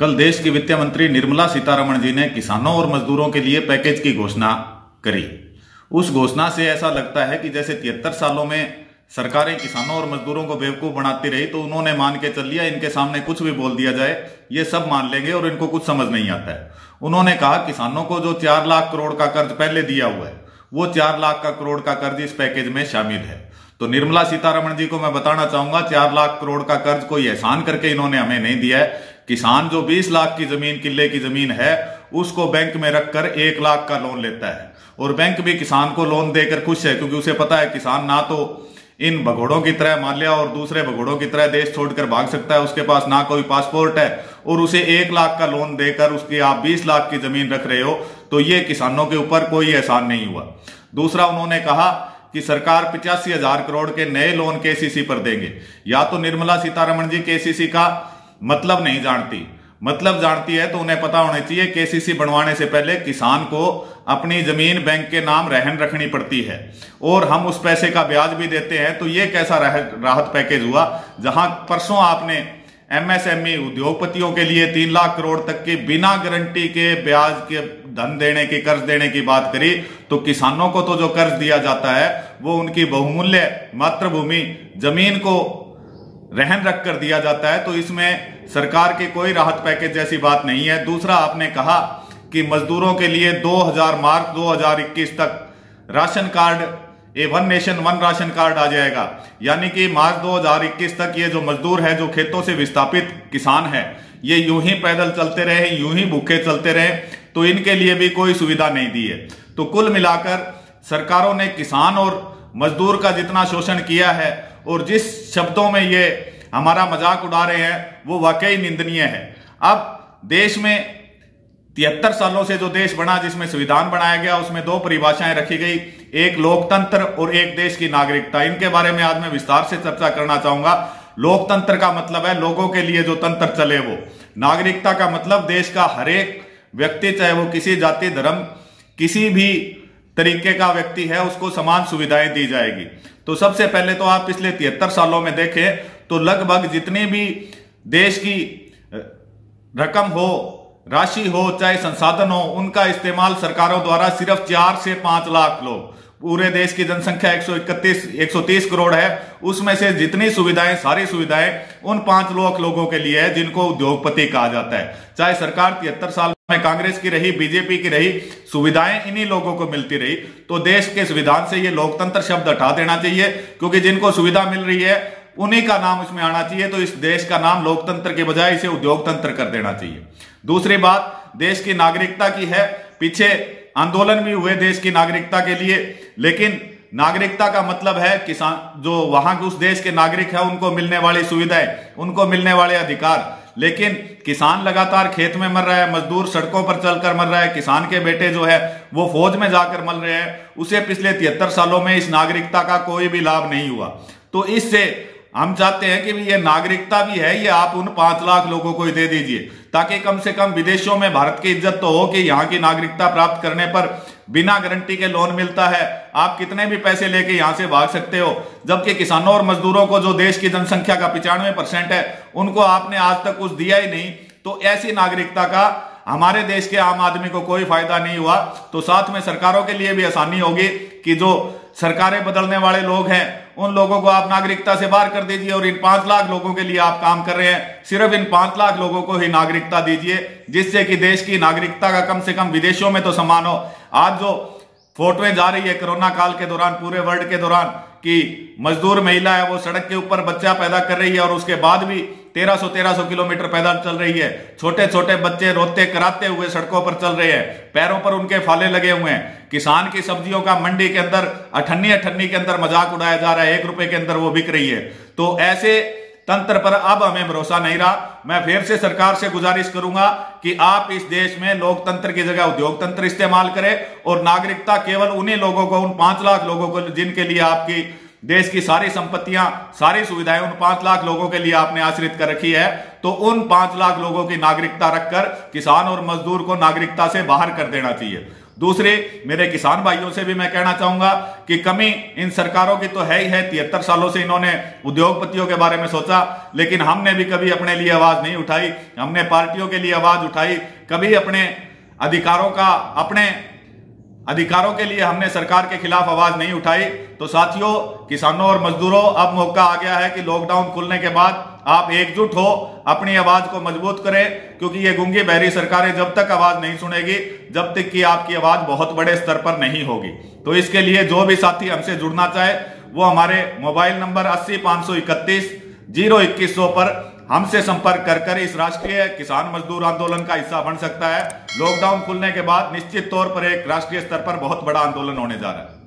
कल देश की वित्त मंत्री निर्मला सीतारमण जी ने किसानों और मजदूरों के लिए पैकेज की घोषणा करी। उस घोषणा से ऐसा लगता है कि जैसे 73 सालों में सरकारें किसानों और मजदूरों को बेवकूफ बनाती रही, तो उन्होंने मान के चल लिया इनके सामने कुछ भी बोल दिया जाए ये सब मान लेंगे और इनको कुछ समझ नहीं आता है। उन्होंने कहा किसानों को जो 4 लाख करोड़ का कर्ज पहले दिया हुआ है वो 4 लाख करोड़ का कर्ज इस पैकेज में शामिल है। तो निर्मला सीतारमण जी को मैं बताना चाहूंगा 4 लाख करोड़ का कर्ज कोई एहसान करके इन्होंने हमें नहीं दिया है। किसान जो 20 लाख की जमीन, किले की जमीन है, उसको बैंक में रखकर 1 लाख का लोन लेता है और बैंक भी किसान को लोन देकर खुश है, क्योंकि उसे पता है किसान ना तो इन भगोड़ों की तरह माल्या और दूसरे भगोड़ों की तरह देश छोड़कर भाग सकता है, उसके पास ना कोई पासपोर्ट है, और उसे 1 लाख का लोन देकर उसकी आप 20 लाख की जमीन रख रहे हो, तो ये किसानों के ऊपर कोई एहसान नहीं हुआ। दूसरा, उन्होंने कहा कि सरकार 85,000 करोड़ के नए लोन केसीसी पर देंगे। या तो निर्मला सीतारमण जी केसीसी का मतलब नहीं जानती, मतलब जानती है तो उन्हें पता होना चाहिए केसीसी बनवाने से पहले किसान को अपनी जमीन बैंक के नाम रहन रखनी पड़ती है और हम उस पैसे का ब्याज भी देते हैं। तो ये कैसा राहत पैकेज हुआ जहां परसों आपने एमएसएमई उद्योगपतियों के लिए 3 लाख करोड़ तक की बिना गारंटी के ब्याज के धन देने की, कर्ज देने की बात करी, तो किसानों को तो जो कर्ज दिया जाता है वो उनकी बहुमूल्य मातृभूमि जमीन को रहन रख कर दिया जाता है। तो इसमें सरकार के कोई राहत पैकेज जैसी बात नहीं है। दूसरा, आपने कहा कि मजदूरों के लिए 2000 मार्च 2021 तक राशन कार्ड, ये one nation one ration card आ जाएगा, यानी कि मार्च 2021 तक ये जो मजदूर है, जो खेतों से विस्थापित किसान है, ये यूं ही पैदल चलते रहे, यूं ही भूखे चलते रहे, तो इनके लिए भी कोई सुविधा नहीं दी है। तो कुल मिलाकर सरकारों ने किसान और मजदूर का जितना शोषण किया है और जिस शब्दों में ये हमारा मजाक उड़ा रहे हैं वो वाकई निंदनीय है। अब देश में 73 सालों से जो देश बना, जिसमें संविधान बनाया गया, उसमें 2 परिभाषाएं रखी गई, एक लोकतंत्र और एक देश की नागरिकता। इनके बारे में आज मैं विस्तार से चर्चा करना चाहूंगा। लोकतंत्र का मतलब है लोगों के लिए जो तंत्र चले वो। नागरिकता का मतलब देश का हर एक व्यक्ति, चाहे वो किसी जाति, धर्म, किसी भी तरीके का व्यक्ति है, उसको समान सुविधाएं दी जाएगी। तो सबसे पहले तो आप पिछले 73 सालों में देखें तो लगभग जितनी भी देश की रकम हो, राशि हो, चाहे संसाधन हो, उनका इस्तेमाल सरकारों द्वारा सिर्फ 4 से 5 लाख लोग, पूरे देश की जनसंख्या 130 करोड़ है, उसमें से जितनी सुविधाएं, सारी सुविधाएं उन 5 लाख लोगों के लिए है जिनको उद्योगपति कहा जाता है। चाहे सरकार 73 साल में कांग्रेस की रही, बीजेपी की रही, सुविधाएं इन्हीं लोगों को मिलती रही। तो देश के संविधान से ये लोकतंत्र शब्द हटा देना चाहिए, क्योंकि जिनको सुविधा मिल रही है उन्हीं का नाम इसमें आना चाहिए। तो इस देश का नाम लोकतंत्र के बजाय इसे उद्योगतंत्र कर देना चाहिए। दूसरी बात देश की नागरिकता की है। पीछे आंदोलन भी हुए देश की नागरिकता के लिए, लेकिन नागरिकता का मतलब है किसान, जो वहां के उस देश के नागरिक है, उनको मिलने वाली सुविधाएं, उनको मिलने वाले अधिकार। लेकिन किसान लगातार खेत में मर रहा है, मजदूर सड़कों पर चलकर मर रहा है, किसान के बेटे जो है वो फौज में जाकर मर रहे हैं, उसे पिछले 73 सालों में इस नागरिकता का कोई भी लाभ नहीं हुआ। तो इससे हम चाहते हैं कि ये नागरिकता भी है, ये आप उन 5 लाख लोगों को ही दे दीजिए, ताकि कम से कम विदेशों में भारत की इज्जत तो हो कि यहाँ की नागरिकता प्राप्त करने पर बिना गारंटी के लोन मिलता है, आप कितने भी पैसे लेके यहां से भाग सकते हो। जबकि किसानों और मजदूरों को, जो देश की जनसंख्या का 95% है, उनको आपने आज तक कुछ दिया ही नहीं। तो ऐसी नागरिकता का हमारे देश के आम आदमी को कोई फायदा नहीं हुआ। तो साथ में सरकारों के लिए भी आसानी होगी कि जो सरकारें बदलने वाले लोग हैं उन लोगों को आप नागरिकता से बाहर कर दीजिए और इन 5 लाख लोगों के लिए आप काम कर रहे हैं, सिर्फ इन 5 लाख लोगों को ही नागरिकता दीजिए, जिससे कि देश की नागरिकता का कम से कम विदेशों में तो सम्मान हो। आज जो फोटोएं जा रही है कोरोना काल के दौरान, पूरे वर्ल्ड के दौरान, कि मजदूर महिला है वो सड़क के ऊपर बच्चा पैदा कर रही है और उसके बाद भी 1300 किलोमीटर पैदल चल रही है, छोटे छोटे बच्चे रोते कराते हुए सड़कों पर चल रहे हैं, पैरों पर उनके फाले लगे हुए हैं। किसान की सब्जियों का मंडी के अंदर अठन्नी के अंदर मजाक उड़ाया जा रहा है, 1 रुपए के अंदर वो बिक रही है। तो ऐसे तंत्र पर अब हमें भरोसा नहीं रहा। मैं फिर से सरकार से गुजारिश करूंगा कि आप इस देश में लोकतंत्र की जगह उद्योगतंत्र इस्तेमाल करें और नागरिकता केवल उन्हीं लोगों को, उन 5 लाख लोगों को जिनके लिए आपकी देश की सारी संपत्तियां, सारी सुविधाएं उन 5 लाख लोगों के लिए आपने आश्रित कर रखी है, तो उन 5 लाख लोगों की नागरिकता रखकर किसान और मजदूर को नागरिकता से बाहर कर देना चाहिए। दूसरे मेरे किसान भाइयों से भी मैं कहना चाहूंगा कि कमी इन सरकारों की तो है ही है। 73 सालों से इन्होंने उद्योगपतियों के बारे में सोचा, लेकिन हमने भी कभी अपने लिए आवाज नहीं उठाई। हमने पार्टियों के लिए आवाज उठाई, कभी अपने अधिकारों के लिए हमने सरकार के खिलाफ आवाज नहीं उठाई। तो साथियों, किसानों और मजदूरों, अब मौका आ गया है कि लॉकडाउन खुलने के बाद आप एकजुट हो, अपनी आवाज को मजबूत करें, क्योंकि ये गूंगी बहरी सरकारें जब तक आवाज नहीं सुनेगी, जब तक कि आपकी आवाज बहुत बड़े स्तर पर नहीं होगी। तो इसके लिए जो भी साथी हमसे जुड़ना चाहे वो हमारे मोबाइल नंबर 80 531 02100 पर हमसे संपर्क कर इस राष्ट्रीय किसान मजदूर आंदोलन का हिस्सा बन सकता है। लॉकडाउन खुलने के बाद निश्चित तौर पर एक राष्ट्रीय स्तर पर बहुत बड़ा आंदोलन होने जा रहा है।